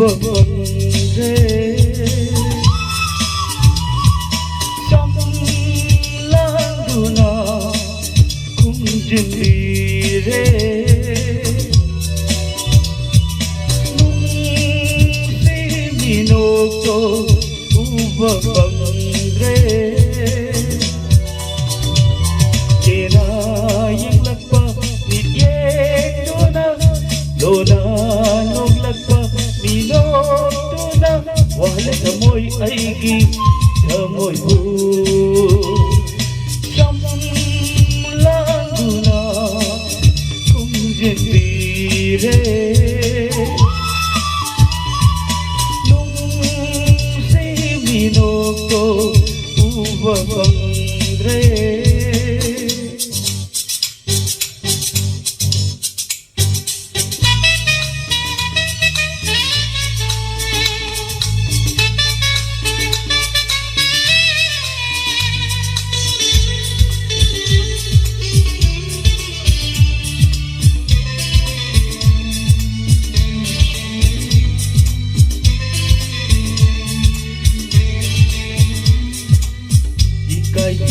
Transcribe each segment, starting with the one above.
ಬಂದ್ರೆ ಸಂಲಾಂಗುನ ಕುಂಜಿಂದಿರೆ ನುಂಸಿ ಮಿನೋಕೋ ಉವ ಬಂದ್ರೆ kenaing lagpa nityeto na lona nung lagpa minoto na wala kamoy aigi kamoy bu samlango na kung jendire nung si minoto uwa bangre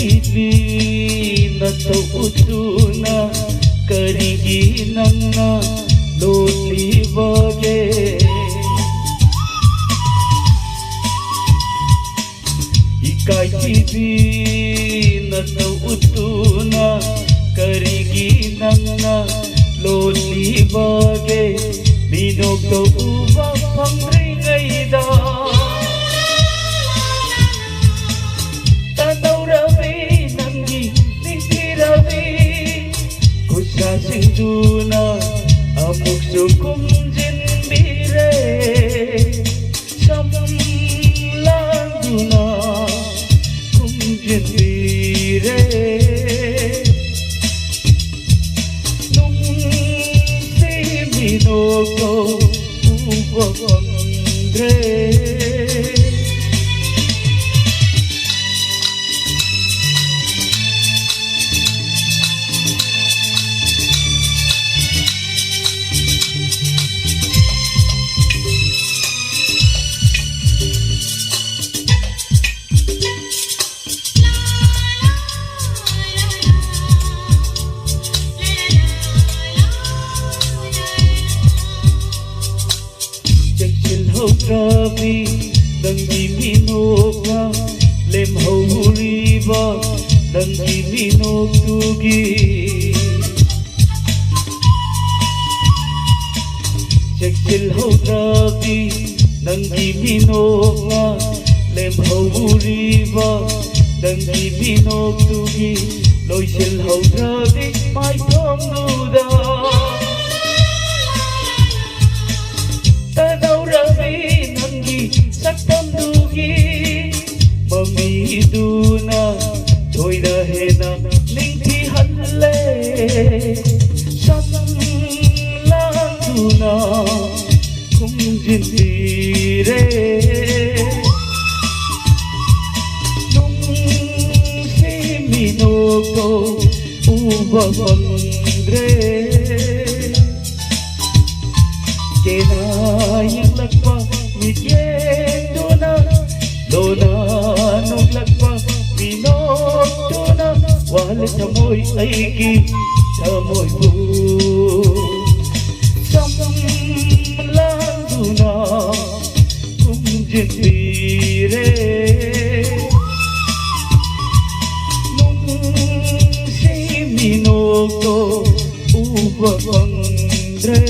Itli na tautuna kariginang na lulibage Ikay itli na tautuna kariginang na lulibage Binog ka uba pang ringayda Sinduna amuk sukum jinbire samlanguna kum jinbire nung si minoko uwa bangre Grabe nang diminog na lemhaw riba nang diminog tugi Jeksilhaw grabe nang diminog na lemhaw riba nang diminog tugi Loy silhaw grabe may pangduda Saktam dugi mamiduna toy dahena ningti halle samlanguna kum jindire nung si minoko uwa bangre kenaing lagpa nityeto na lona nung lagpa minoto na wala kamoy aigi kamoy bu samlango na kung jindire nung si minoko uwa bangre